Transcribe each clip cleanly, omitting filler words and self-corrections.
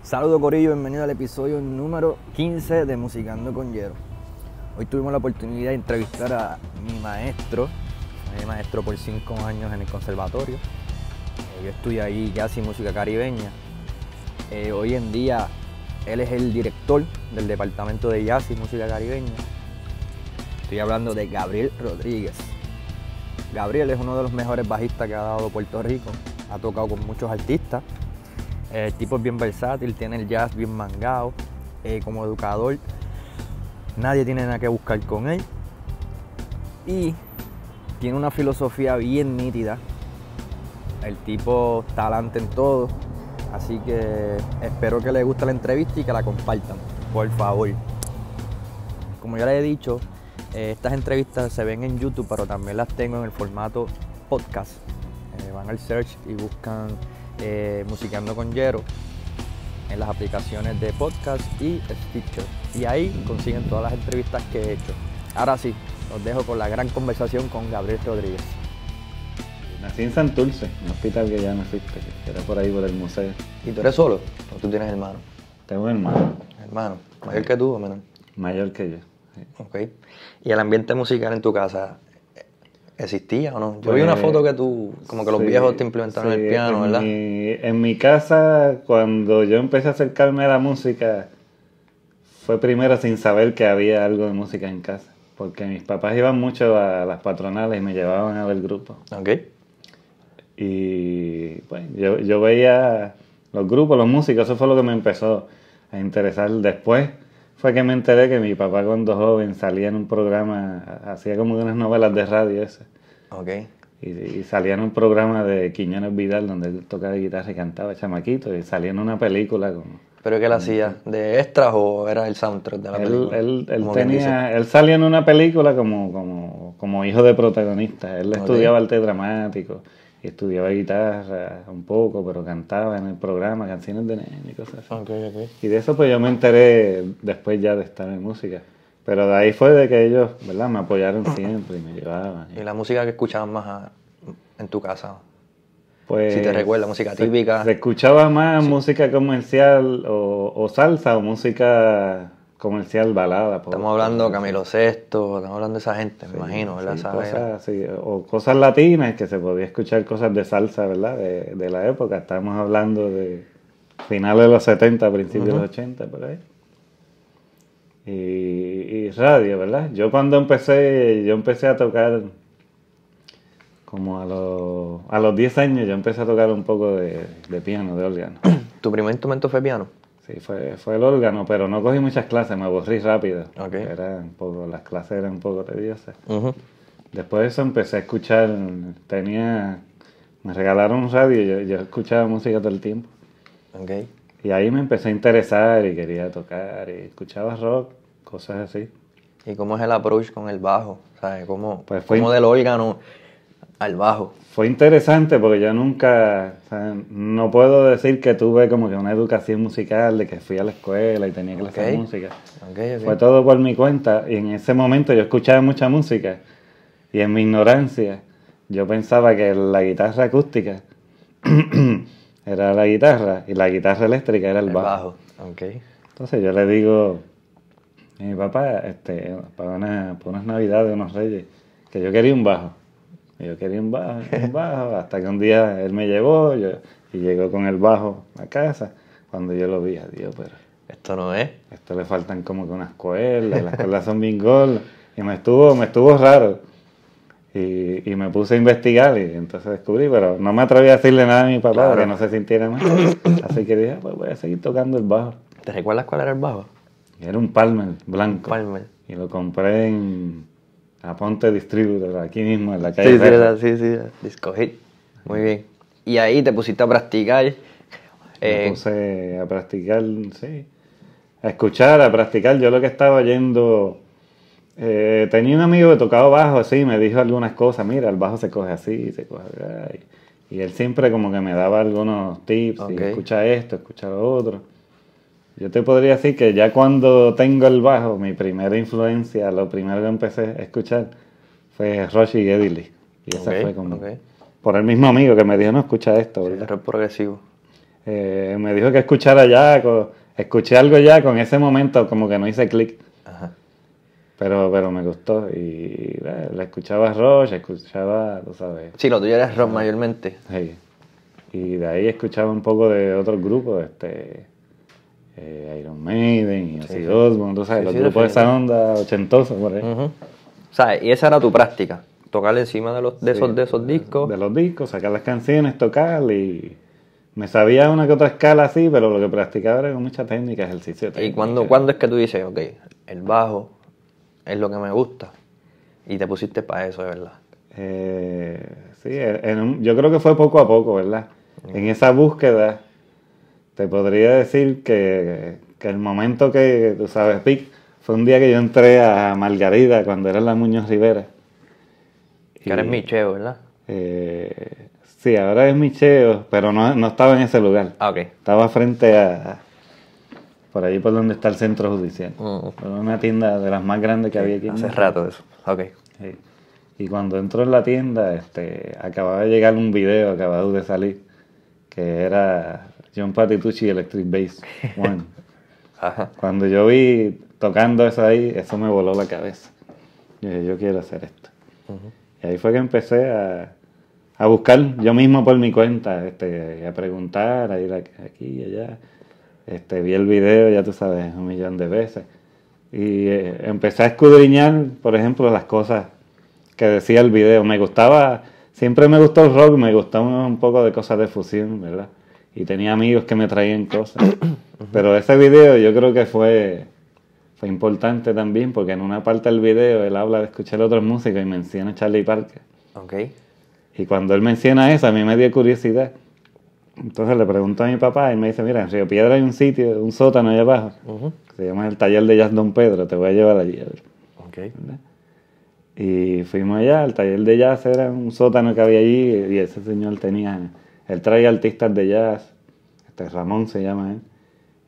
Saludos Corillo, bienvenido al episodio número 15 de Musicando con Yero. Hoy tuvimos la oportunidad de entrevistar a mi maestro por 5 años en el conservatorio. Yo estudié ahí jazz y música caribeña. Hoy en día él es el director del departamento de jazz y música caribeña. Estoy hablando de Gabriel Rodríguez. Gabriel es uno de los mejores bajistas que ha dado Puerto Rico. Ha tocado con muchos artistas. El tipo es bien versátil, tiene el jazz bien mangado. Como educador, nadie tiene nada que buscar con él. Y tiene una filosofía bien nítida. El tipo talante en todo. Así que espero que les guste la entrevista y que la compartan, por favor. Como ya les he dicho, estas entrevistas se ven en YouTube, pero también las tengo en el formato podcast. Van al search y buscan Musicando con Yero en las aplicaciones de podcast y Stitcher. Y ahí consiguen todas las entrevistas que he hecho. Ahora sí, los dejo con la gran conversación con Gabriel Rodríguez. Nací en Santurce, un hospital que ya no existe, que era por ahí por el museo. ¿Y tú eres solo o tú tienes hermano? Tengo un hermano. Hermano, ¿mayor que tú o menor? Mayor que yo. Sí. Ok. ¿Y el ambiente musical en tu casa existía o no? Yo vi una foto que tú, como que los viejos te implementaron el piano, ¿verdad? En mi casa, cuando yo empecé a acercarme a la música, fue primero sin saber que había algo de música en casa. Porque mis papás iban mucho a las patronales y me llevaban a ver grupos. Ok. Y pues yo veía los grupos, los músicos, eso fue lo que me empezó a interesar. Después fue que me enteré que mi papá cuando joven salía en un programa, hacía como unas novelas de radio ese. Ok. Y salía en un programa de Quiñones Vidal donde él tocaba guitarra y cantaba chamaquito, y salía en una película como... ¿Pero qué él hacía? ¿De extras o era el soundtrack de la película? Él salía en una película como hijo de protagonista. Él estudiaba arte dramático y estudiaba guitarra un poco, pero cantaba en el programa canciones de nene y cosas así. Okay. Y de eso pues yo me enteré después ya de estar en música. Pero de ahí fue de que ellos, ¿verdad?, me apoyaron siempre y me llevaban. ¿Y la música que escuchaban más en tu casa? Pues, si te recuerdas, música típica. Se escuchaba más música comercial o salsa o música comercial balada. Estamos hablando de Camilo VI, estamos hablando de esa gente, me imagino, ¿verdad? O cosas latinas, que se podía escuchar cosas de salsa, ¿verdad? De la época. Estamos hablando de finales de los 70, principios de los 80, por ahí. Y radio, ¿verdad? Yo cuando empecé a tocar, como a los 10 años, yo empecé a tocar un poco de piano, de órgano. ¿Tu primer instrumento fue piano? Sí, fue el órgano, pero no cogí muchas clases, me aburrí rápido. Okay. Las clases eran un poco tediosas. Después de eso empecé a escuchar, me regalaron un radio y yo escuchaba música todo el tiempo. Okay. Y ahí me empecé a interesar y quería tocar, y escuchaba rock, cosas así. ¿Y cómo es el approach con el bajo? ¿Sabes? ¿Cómo del órgano al bajo? Fue interesante porque yo nunca, o sea, no puedo decir que tuve como que una educación musical, de que fui a la escuela y tenía clases de música. Okay. Fue todo por mi cuenta, y en ese momento yo escuchaba mucha música y en mi ignorancia yo pensaba que la guitarra acústica era la guitarra y la guitarra eléctrica era el bajo. Okay. Entonces yo le digo a mi papá, para unas navidades, unos reyes, que yo quería un bajo. Y yo quería un bajo, hasta que un día él me llevó y llegó con el bajo a casa. Cuando yo lo vi, adiós, pero... Esto no es. Esto le faltan como que unas cuerdas, las cuerdas son bien gordas. Y me estuvo raro. Y me puse a investigar y entonces descubrí, pero no me atreví a decirle nada a mi papá, claro, para que no se sintiera mal. Así que dije, pues voy a seguir tocando el bajo. ¿Te recuerdas cuál era el bajo? Era un Palmer blanco. Palmer. Y lo compré en Aponte Distributor, aquí mismo en la calle. Sí, Disco Hit. Muy bien. Y ahí te pusiste a practicar. Me puse a practicar, sí. A escuchar, a practicar. Yo lo que estaba yendo... tenía un amigo que tocaba bajo, así, me dijo algunas cosas. Mira, el bajo se coge así, se coge acá. Y él siempre como que me daba algunos tips. Okay. Y escucha esto, escucha lo otro. Yo te podría decir que ya cuando tengo el bajo, mi primera influencia, lo primero que empecé a escuchar fue Rush y Geddy Lee. Y esa fue como... Por el mismo amigo que me dijo, no, escucha esto, ¿verdad? Sí, rock progresivo. Me dijo que escuchara Jaco. Escuché algo ya con ese momento, como que no hice clic. Ajá. Pero me gustó. Y la escuchaba Rush, escuchaba, tú sabes. Sí, lo tuyo era rock mayormente. Sí. Y de ahí escuchaba un poco de otros grupos, Iron Maiden y así Osbourne, tú sabes, los grupos de esa onda ochentosos por ahí. O sea, y esa era tu práctica, tocar encima de esos discos. De los discos, sacar las canciones, tocar y me sabía una que otra escala así, pero lo que practicaba era con mucha técnica, ejercicio técnico. ¿Y cuándo es que tú dices, ok, el bajo es lo que me gusta y te pusiste para eso, de verdad? Sí, yo creo que fue poco a poco, ¿verdad? En esa búsqueda te podría decir que el momento que, tú sabes, pic, fue un día que yo entré a Margarita cuando era la Muñoz Rivera. Que ahora es Micheo, ¿verdad? Sí, ahora es Micheo, pero no estaba en ese lugar. Ah, ok. Estaba frente por allí por donde está el centro judicial. Por una tienda de las más grandes que había aquí. Hace rato eso, ok. Sí. Y cuando entró en la tienda, acababa de llegar un video, acabado de salir, que era John Patitucci Electric Bass One. Ajá. Cuando yo vi tocando eso ahí, eso me voló la cabeza. Yo dije, yo quiero hacer esto. Y ahí fue que empecé a buscar yo mismo por mi cuenta, a preguntar, a ir aquí y allá. Vi el video, ya tú sabes, 1,000,000 de veces. Y empecé a escudriñar, por ejemplo, las cosas que decía el video. Siempre me gustó el rock, me gustaba un poco de cosas de fusión, ¿verdad? Y tenía amigos que me traían cosas. Pero ese video yo creo que fue importante también, porque en una parte del video él habla de escuchar otros músicos y menciona a Charlie Parker. Okay. Y cuando él menciona eso, a mí me dio curiosidad. Entonces le pregunto a mi papá y me dice, mira, en Río Piedra hay un sitio, un sótano allá abajo, que se llama el Taller de Jazz Don Pedro, te voy a llevar allí. A ver. Okay. ¿Verdad? Y fuimos allá, el Taller de Jazz era un sótano que había allí y ese señor él traía artistas de jazz, Ramón se llama él,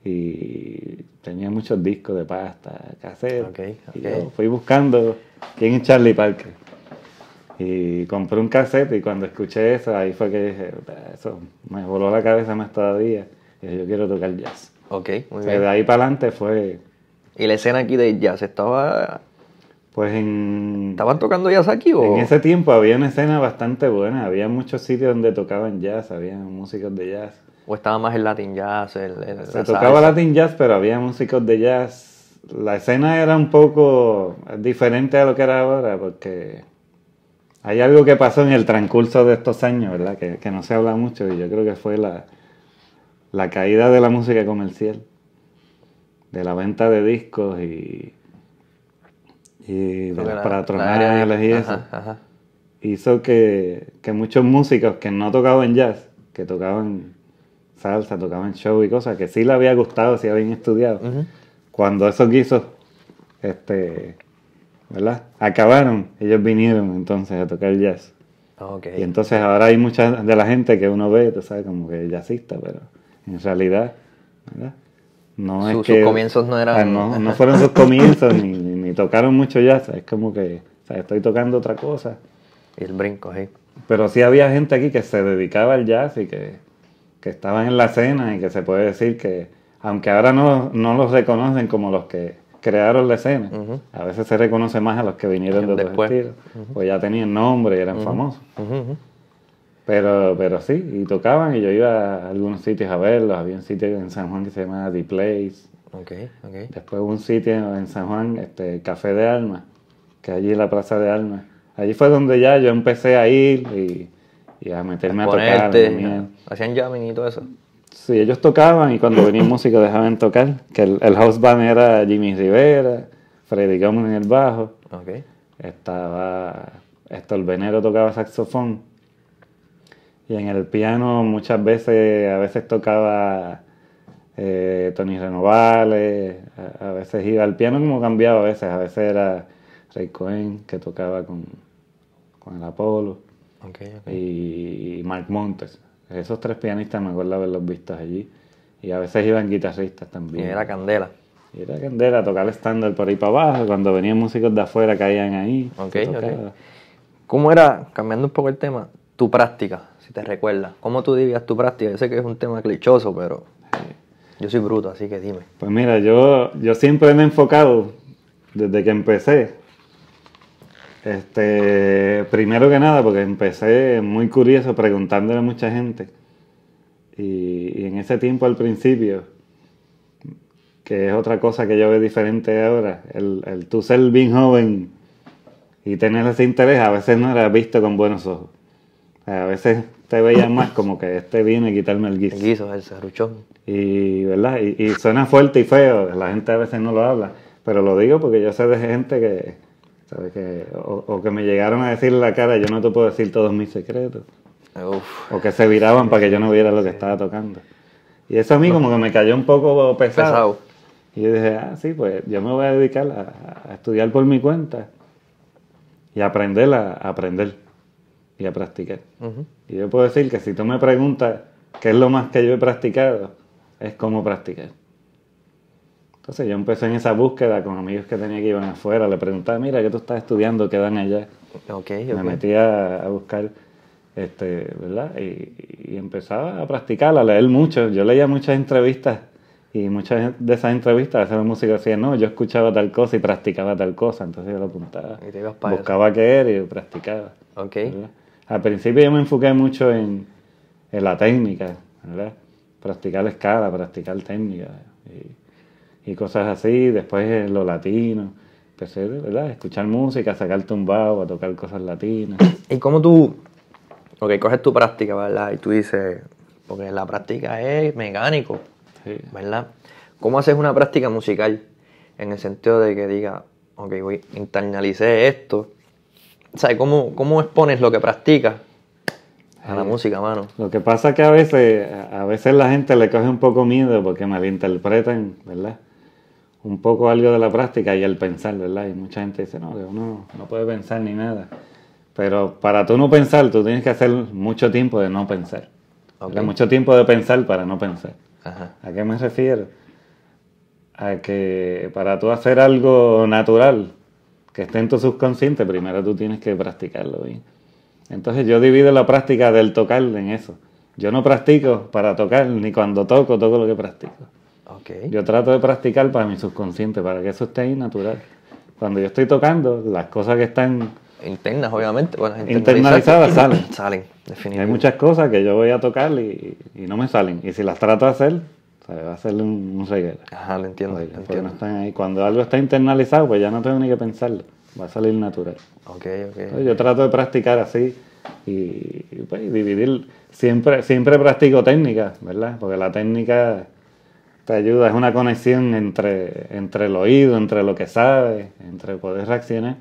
y tenía muchos discos de pasta, cassette. Okay. Y yo fui buscando quién es Charlie Parker. Y compré un cassette y cuando escuché eso, ahí fue que dije, eso me voló la cabeza más todavía. Y dije, yo quiero tocar jazz. Ok, muy bien. bien. De ahí para adelante fue... ¿Y la escena aquí de jazz estaba...? Pues ¿Estaban tocando jazz aquí o...? En ese tiempo había una escena bastante buena. Había muchos sitios donde tocaban jazz, había músicos de jazz. ¿O estaba más el Latin jazz? Se tocaba Latin jazz, pero había músicos de jazz. La escena era un poco diferente a lo que era ahora, porque... Hay algo que pasó en el transcurso de estos años, ¿verdad? Que no se habla mucho y yo creo que fue la caída de la música comercial, de la venta de discos y de las patronales y eso. Ajá. Hizo que muchos músicos que no tocaban jazz, que tocaban salsa, tocaban show y cosas, que sí les había gustado, sí habían estudiado, cuando esos guisos, ¿verdad? Acabaron, ellos vinieron entonces a tocar jazz. Okay. Y entonces ahora hay mucha de la gente que uno ve, tú sabes, como que jazzista, pero en realidad, ¿verdad? No es que sus comienzos no eran... no fueron sus comienzos, ni tocaron mucho jazz, es como que, o sea, estoy tocando otra cosa. Y el brinco, sí. Pero sí había gente aquí que se dedicaba al jazz y que estaban en la escena y que se puede decir que, aunque ahora no los reconocen como los que crearon la escena, a veces se reconoce más a los que vinieron de otros estilos, pues ya tenían nombre y eran famosos. Pero sí, y tocaban y yo iba a algunos sitios a verlos. Había un sitio en San Juan que se llamaba The Place. Okay. Después hubo un sitio en San Juan, Café de Alma, que allí en la Plaza de Alma. Allí fue donde ya yo empecé a ir y a meterme a tocar. ¿Hacían jamming y todo eso? Sí, ellos tocaban y cuando venían músicos dejaban tocar. Que el house band era Jimmy Rivera, Freddy Gómez en el bajo. Okay. Estaba el Venero tocaba saxofón. Y en el piano a veces tocaba Tony Renovales, a veces iba. El piano como cambiaba a veces era Ray Cohen que tocaba con el Apolo. Okay. Y Mark Montes. Esos tres pianistas me acuerdo haberlos visto allí. Y a veces iban guitarristas también. Y era candela. Tocar estándar por ahí para abajo. Cuando venían músicos de afuera caían ahí. Okay. ¿Cómo era, cambiando un poco el tema, tu práctica, si te recuerdas. ¿Cómo tú dirías tu práctica? Yo sé que es un tema clichoso, pero yo soy bruto, así que dime. Pues mira, yo siempre me he enfocado, desde que empecé, primero que nada, porque empecé muy curioso preguntándole a mucha gente. Y en ese tiempo al principio, que es otra cosa que yo veo diferente ahora, el tú ser bien joven y tener ese interés, a veces no era visto con buenos ojos. A veces te veían más como que viene a quitarme el guiso. El guiso, el serruchón. Y, ¿verdad? Y suena fuerte y feo, la gente a veces no lo habla, pero lo digo porque yo sé de gente que, ¿sabes? O que me llegaron a decir en la cara, yo no te puedo decir todos mis secretos. Uf. O que se viraban para que yo no viera lo que estaba tocando. Y eso a mí como que me cayó un poco pesado. Y yo dije, sí, pues yo me voy a dedicar a estudiar por mi cuenta y aprender a aprender y a practicar. Y yo puedo decir que si tú me preguntas qué es lo más que yo he practicado, es cómo practicar. Entonces yo empecé en esa búsqueda con amigos que tenía que iban afuera, le preguntaba, mira, ¿qué tú estás estudiando? ¿Qué dan allá? Me metía a buscar, ¿verdad? Y empezaba a practicar, a leer mucho. Yo leía muchas entrevistas y muchas de esas entrevistas, a veces los músicos decían, no, yo escuchaba tal cosa y practicaba tal cosa, entonces yo lo apuntaba. Y te ibas para buscaba qué era y practicaba. ¿Verdad? Al principio yo me enfoqué mucho en la técnica, ¿verdad? Practicar escala, practicar técnica y cosas así. Después lo latino. Empecé, ¿verdad? A escuchar música, a sacar tumbado, a tocar cosas latinas. ¿Y cómo tú, coges tu práctica, ¿verdad? Y tú dices, porque la práctica es mecánico, sí, ¿verdad? ¿Cómo haces una práctica musical? En el sentido de que diga, internalicé esto. O sea, ¿cómo expones lo que practicas a la música, mano? Lo que pasa es que a veces la gente le coge un poco miedo porque malinterpretan, ¿verdad? Un poco algo de la práctica y el pensar, ¿verdad? Y mucha gente dice, no, uno no puede pensar ni nada. Pero para tú no pensar, tú tienes que hacer mucho tiempo de no pensar. Mucho tiempo de pensar para no pensar. Ajá. ¿A qué me refiero? A que para tú hacer algo natural que esté en tu subconsciente, primero tú tienes que practicarlo bien. Entonces yo divido la práctica del tocar en eso. Yo no practico para tocar, ni cuando toco lo que practico. Yo trato de practicar para mi subconsciente, para que eso esté ahí natural. Cuando yo estoy tocando, las cosas que están internas, obviamente, bueno, internalizadas salen. Salen, definitivamente. Hay muchas cosas que yo voy a tocar y no me salen. Y si las trato de hacer, va a ser un reguero. Ajá, lo entiendo. No están ahí. Cuando algo está internalizado, pues ya no tengo ni que pensarlo. Va a salir natural. Okay. Yo trato de practicar así y pues, dividir. Siempre practico técnica, ¿verdad? Porque la técnica te ayuda, es una conexión entre el oído, entre lo que sabes, entre poder reaccionar.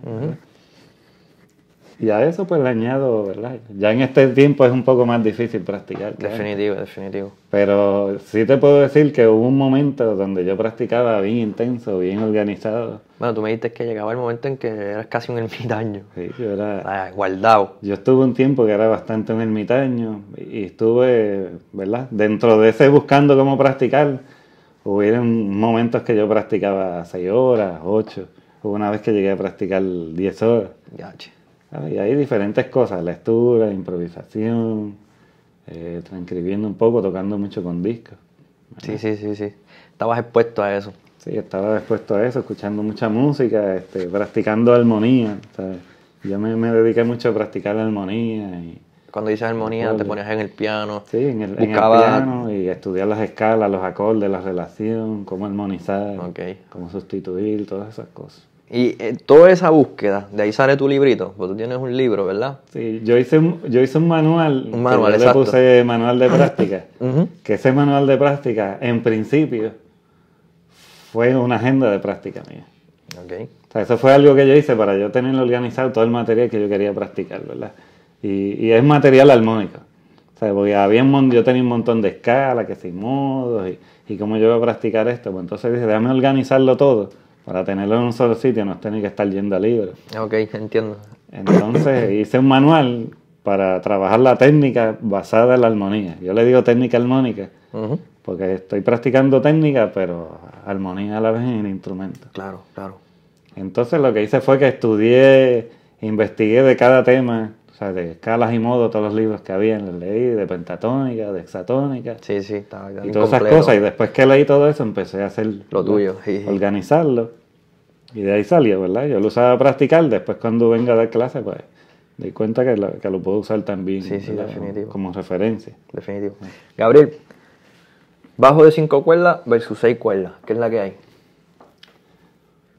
Y a eso pues le añado, ¿verdad? Ya en este tiempo es un poco más difícil practicar. Definitivo. Pero sí te puedo decir que hubo un momento donde yo practicaba bien intenso, bien organizado. Bueno, tú me dijiste que llegaba el momento en que eras casi un ermitaño. Sí, yo era... guardado. Yo estuve un tiempo que era bastante un ermitaño y estuve, ¿verdad? Dentro de ese buscando cómo practicar, hubieron momentos que yo practicaba 6 horas, 8. Hubo una vez que llegué a practicar 10 horas. Y hay diferentes cosas, lectura, improvisación, transcribiendo un poco, tocando mucho con discos. Sí. Estabas expuesto a eso. Sí, estaba expuesto a eso, escuchando mucha música, practicando armonía. ¿Sabes? Yo me dediqué mucho a practicar armonía. Cuando dices armonía, te ponías en el piano. Sí, en el piano y estudiar las escalas, los acordes, la relación, cómo armonizar, cómo sustituir, todas esas cosas. Y toda esa búsqueda, de ahí sale tu librito, porque tú tienes un libro, ¿verdad? Sí, yo hice un manual, yo le puse manual de práctica, que ese manual de práctica, en principio, fue una agenda de práctica mía. O sea, eso fue algo que yo hice para yo tener organizado todo el material que yo quería practicar, ¿verdad? Y es material armónico. O sea, porque yo tenía un montón de escalas, que sin modos, y cómo yo iba a practicar esto. Pues entonces dije, déjame organizarlo todo. Para tenerlo en un solo sitio, no tener que estar yendo a libros. Entiendo. Entonces hice un manual para trabajar la técnica basada en la armonía. Yo le digo técnica armónica, porque estoy practicando técnica, pero armonía a la vez en el instrumento. Claro. Entonces lo que hice fue que investigué de cada tema O sea, de escalas y modos, todos los libros que había, los leí, de pentatónica, de hexatónica. Sí, estaba y todas esas cosas. Y después que leí todo eso, empecé a hacer lo tuyo, organizarlo. Y de ahí salió, ¿verdad? Yo lo usaba a practicar, después cuando venga a dar clase, pues, me di cuenta que lo puedo usar también. Sí, definitivo. Como referencia. Definitivo. Gabriel, bajo de 5 cuerdas versus 6 cuerdas, ¿qué es la que hay?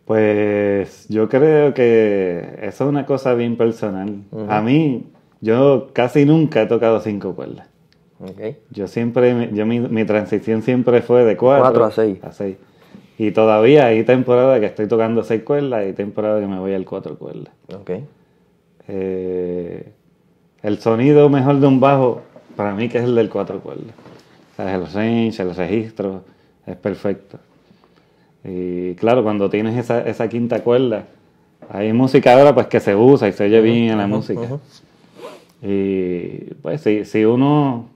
Pues yo creo que eso es una cosa bien personal. A mí, yo casi nunca he tocado 5 cuerdas. Okay. Yo siempre, mi transición siempre fue de 4 a 6. Y todavía hay temporadas que estoy tocando 6 cuerdas y temporadas que me voy al 4 cuerdas. Okay. El sonido mejor de un bajo, para mí, que es el del 4 cuerdas. O sea, el range, el registro, es perfecto. Y claro, cuando tienes esa quinta cuerda, hay música ahora pues que se usa y se oye bien en la música. Y pues si uno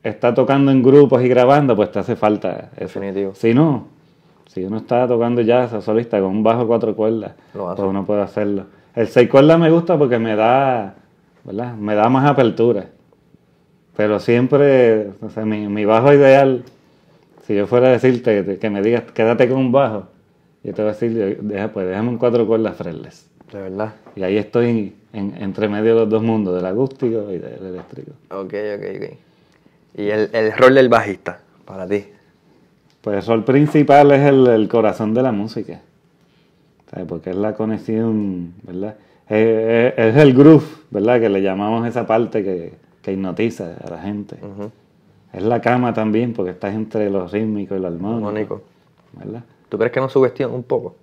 está tocando en grupos y grabando, pues te hace falta eso. Definitivo. Si uno está tocando jazz o solista con un bajo 4 cuerdas, pues uno puede hacerlo. El 6 cuerdas me gusta porque me da, ¿verdad? Me da más apertura. Pero siempre, o sea, mi bajo ideal, si yo fuera a decirte que me digas, quédate con un bajo, yo te voy a decir, déjame un 4 cuerdas fretless. De verdad. Y ahí estoy entre medio de los dos mundos, del acústico y del eléctrico. Ok. ¿Y el rol del bajista, para ti? Pues el rol principal es el corazón de la música. ¿Sabes? Porque es la conexión, ¿verdad? Es el groove, ¿verdad? Que le llamamos esa parte que hipnotiza a la gente. Es la cama también, porque estás entre los rítmicos y los armónicos. ¿Verdad? ¿Tú crees que nos subestiman un poco?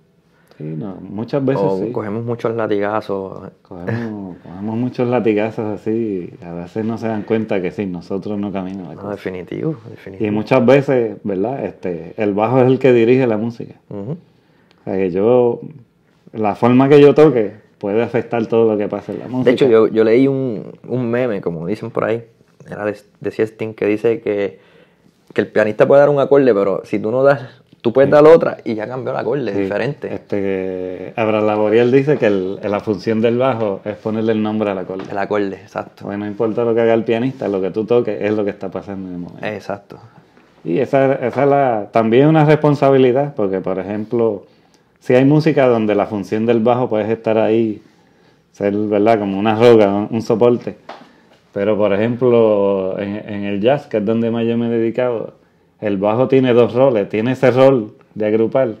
Sí, no, muchas veces sí. Cogemos muchos latigazos. Cogemos muchos latigazos así, y a veces no se dan cuenta que sí, nosotros no caminamos. No, definitivo. Y muchas veces, ¿verdad? El bajo es el que dirige la música. O sea que la forma que yo toque puede afectar todo lo que pasa en la música. De hecho, yo leí un meme, como dicen por ahí, era de Sting, que dice que el pianista puede dar un acorde, pero si tú no das, tú puedes dar otra y ya cambió el acorde, es diferente. Abraham Laboriel dice que la función del bajo es ponerle el nombre al acorde. El acorde, exacto. Bueno, no importa lo que haga el pianista, lo que tú toques es lo que está pasando en el momento. Exacto. Y esa es también una responsabilidad, porque por ejemplo, si hay música donde la función del bajo puede estar ahí, ser, ¿verdad?, como una roca, un soporte. Pero, por ejemplo, en el jazz, que es donde más yo me he dedicado, el bajo tiene 2 roles. Tiene ese rol de agrupar,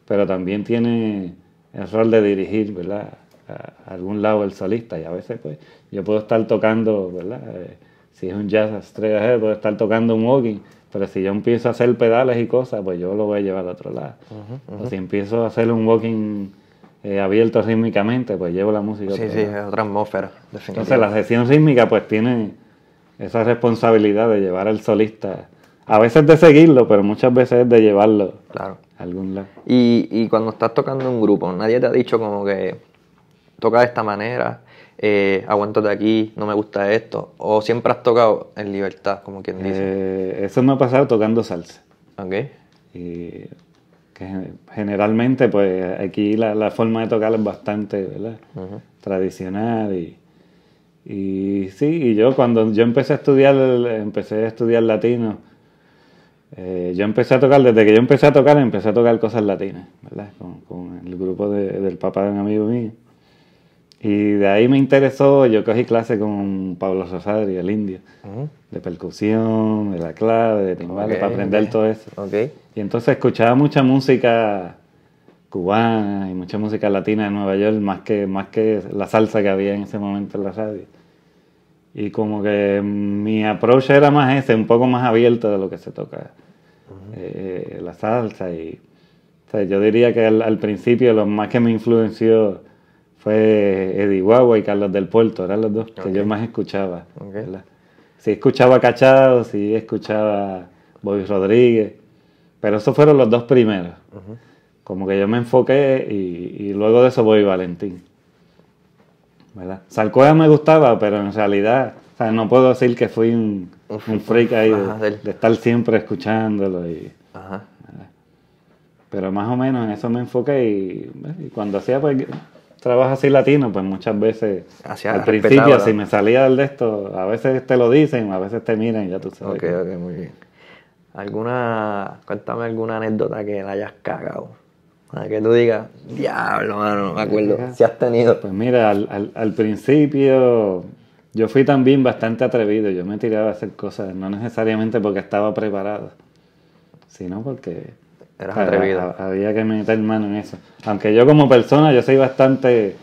pero también tiene el rol de dirigir, ¿verdad?, a algún lado el solista. Y a veces, pues, yo puedo estar tocando, ¿verdad?, si es un jazz straight ahead, puedo estar tocando un walking, pero si yo empiezo a hacer pedales y cosas, pues yo lo voy a llevar a otro lado. O si empiezo a hacer un walking abierto rítmicamente, pues llevo la música. Sí, es otra atmósfera, definitivamente. Entonces la sección rítmica pues tiene esa responsabilidad de llevar al solista, a veces de seguirlo, pero muchas veces de llevarlo a algún lado. Y cuando estás tocando un grupo, nadie te ha dicho como que toca de esta manera, aguántate aquí, no me gusta esto, o siempre has tocado en libertad, como quien dice. Eso me ha pasado tocando salsa. Ok. Y que generalmente pues aquí la forma de tocar es bastante, ¿verdad?, tradicional y sí, y yo cuando yo empecé a estudiar latino, desde que yo empecé a tocar cosas latinas, ¿verdad?, con el grupo del papá de un amigo mío. Y de ahí me interesó, yo cogí clase con Pablo Rosario, el indio, de percusión, de la clave, de timbales, para aprender todo eso. Y entonces escuchaba mucha música cubana y mucha música latina de Nueva York, más que la salsa que había en ese momento en la radio. Y como que mi approach era más ese, un poco más abierto de lo que se toca la salsa. Y o sea, yo diría que al principio lo más que me influenció fue Eddie Guagua y Carlos del Puerto, eran los dos que yo más escuchaba. Sí escuchaba Cachao, sí escuchaba Bobby Rodríguez, pero esos fueron los 2 primeros. Como que yo me enfoqué y luego de eso Bobby Valentín, ¿verdad? Salcoa me gustaba, pero en realidad, o sea, no puedo decir que fui un freak ahí de estar siempre escuchándolo. Pero más o menos en eso me enfoqué y cuando hacía, pues trabajos así latinos, pues muchas veces al principio, ¿verdad? si me salía del de esto, a veces te lo dicen, a veces te miran y ya tú sabes. Ok, muy bien. Cuéntame alguna anécdota que la hayas cagado. Que tú digas, diablo, mano, no me acuerdo. Si has tenido. Pues mira, al principio yo fui también bastante atrevido. Yo me tiraba a hacer cosas, no necesariamente porque estaba preparado, sino porque Eras atrevido. había que meter mano en eso. Aunque yo como persona, yo soy bastante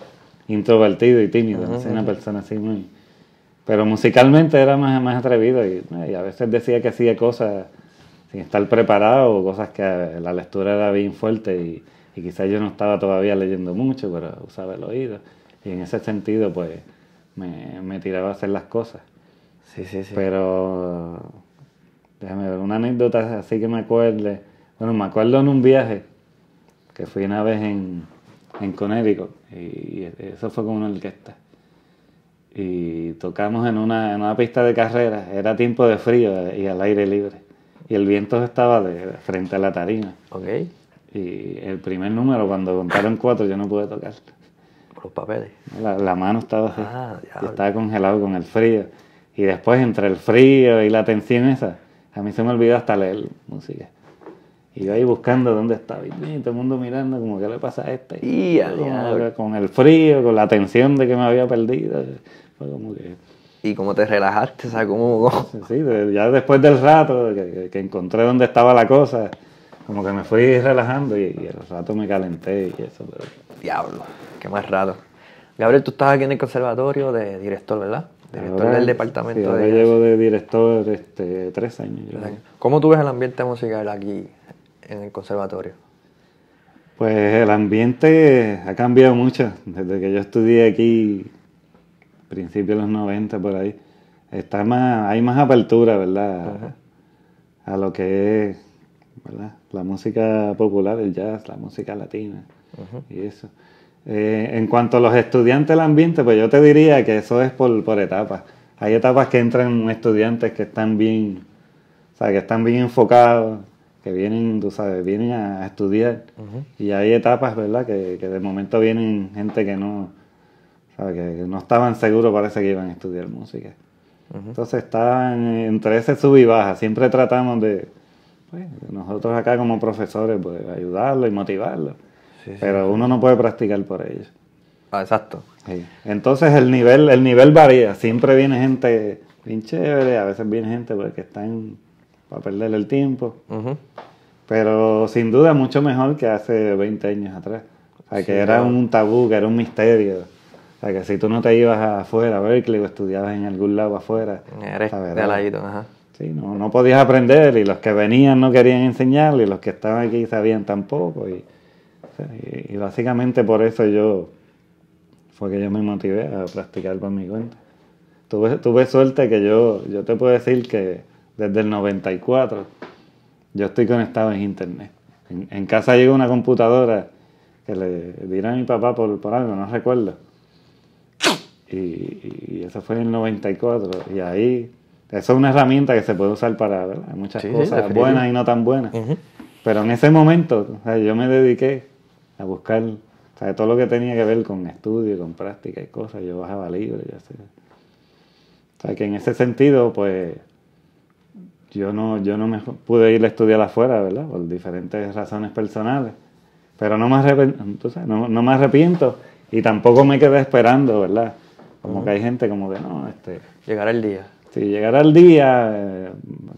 introvertido y tímido. No soy una persona así muy... Pero musicalmente era más atrevido y a veces decía que hacía cosas sin estar preparado o cosas que la lectura era bien fuerte y quizás yo no estaba todavía leyendo mucho, pero usaba el oído. Y en ese sentido, pues, me tiraba a hacer las cosas. Sí. Pero, déjame ver, una anécdota así que me acuerde. Bueno, me acuerdo en un viaje que fui una vez en Connecticut y eso fue con una orquesta. Y tocamos en una pista de carreras, era tiempo de frío y al aire libre. Y el viento estaba frente a la tarima. Ok. Y el primer número, cuando contaron 4, yo no pude tocar. Por los papeles. La mano estaba así. Diablo. Yo estaba congelado con el frío. Y después, entre el frío y la tensión esa, a mí se me olvidó hasta leer música. Y yo ahí buscando dónde estaba. Y todo el mundo mirando como, ¿qué le pasa a este? Y con el frío, con la tensión de que me había perdido. Fue como que... Y como te relajaste, o sea, como... Sí, ya después del rato que encontré dónde estaba la cosa, como que me fui relajando y el rato me calenté y eso. Pero... Diablo, qué más raro. Gabriel, tú estás aquí en el conservatorio de director, ¿verdad? Director ahora, del departamento sí, ahora de... llevo de director 3 años. ¿Cómo tú ves el ambiente musical aquí en el conservatorio? Pues el ambiente ha cambiado mucho desde que yo estudié aquí, principios de los 90 por ahí. Hay más apertura, ¿verdad? A lo que es, ¿verdad? La música popular, el jazz, la música latina y eso. En cuanto a los estudiantes del ambiente, pues yo te diría que eso es por etapas. Hay etapas que entran estudiantes que están bien, o sea, que están bien enfocados, que vienen, tú sabes, vienen a estudiar. Y hay etapas, ¿verdad? Que de momento vienen gente que no, ¿sabes? Que no estaban seguros, parece que iban a estudiar música. Entonces estaban entre ese sub y baja. Siempre tratamos de, pues, nosotros acá como profesores, pues ayudarlos y motivarlos. Pero uno no puede practicar por ellos. Exacto. Sí. Entonces el nivel varía. Siempre viene gente bien chévere, a veces viene gente pues, que están para perder el tiempo. Pero sin duda mucho mejor que hace 20 años atrás. O sea, que era un tabú, que era un misterio. O sea, que si tú no te ibas afuera a Berkeley o estudiabas en algún lado afuera... Eres de ladito, Sí, no podías aprender y los que venían no querían enseñar y los que estaban aquí sabían tampoco. Y básicamente por eso fue que yo me motivé a practicar por mi cuenta. Tuve suerte que yo te puedo decir que desde el 94 yo estoy conectado en internet. En casa llegó una computadora que le dieron a mi papá por algo, no recuerdo. Y eso fue en el 94. Y ahí, eso es una herramienta que se puede usar para, ¿verdad? Hay muchas cosas buenas y no tan buenas. Pero en ese momento, o sea, yo me dediqué a buscar, o sea, todo lo que tenía que ver con estudio, con práctica y cosas. Yo bajaba libros, ya sé. O sea, que en ese sentido, pues, yo no me pude ir a estudiar afuera, ¿verdad? Por diferentes razones personales. Pero no me arrepiento y tampoco me quedé esperando, ¿verdad? Como que hay gente como que no, Llegará el día. Si llegara el día,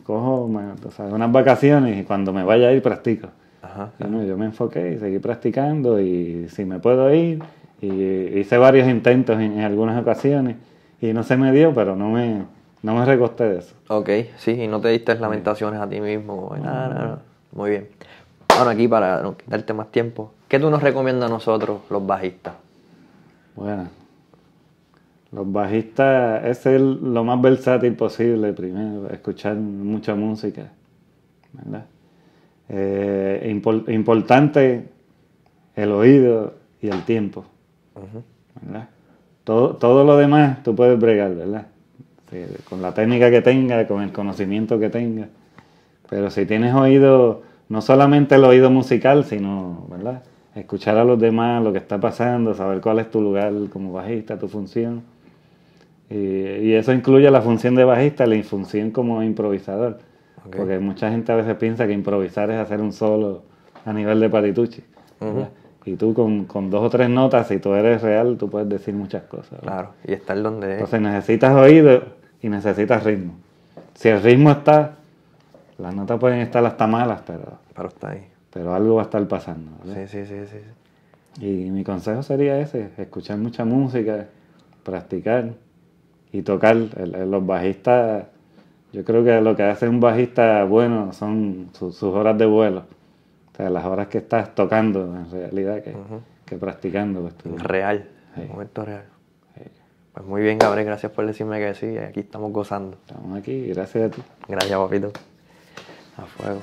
cojo unas vacaciones y cuando me vaya a ir practico. Yo me enfoqué y seguí practicando y si me puedo ir, y hice varios intentos en algunas ocasiones y no se me dio, pero no me recosté de eso. Ok, sí, y no te diste lamentaciones a ti mismo. No. Muy bien. Ahora aquí para no quitarte más tiempo, ¿qué tú nos recomiendas a nosotros, los bajistas? Bueno, los bajistas, ese es lo más versátil posible primero, escuchar mucha música, ¿verdad? Importante el oído y el tiempo, ¿verdad? Todo lo demás tú puedes bregar, ¿verdad? Sí, con la técnica que tenga, con el conocimiento que tenga, pero si tienes oído, no solamente el oído musical, sino, ¿verdad? escuchar a los demás, lo que está pasando, saber cuál es tu lugar como bajista, tu función. Y eso incluye la función de bajista, la función como improvisador. Okay. Porque mucha gente a veces piensa que improvisar es hacer un solo a nivel de patitucci. Y tú con 2 o 3 notas, si tú eres real, tú puedes decir muchas cosas. Claro, y estar donde es. Entonces necesitas oído y necesitas ritmo. Si el ritmo está, las notas pueden estar hasta malas, pero está ahí. Pero algo va a estar pasando. Sí. Y mi consejo sería ese, escuchar mucha música, practicar y tocar. Los bajistas, yo creo que lo que hace un bajista bueno son sus horas de vuelo. O sea, las horas que estás tocando en realidad que practicando. Real, sí. Momento real. Sí. Pues muy bien, Gabriel, gracias por decirme que sí, aquí estamos gozando. Estamos aquí, gracias a ti. Gracias, papito. A fuego.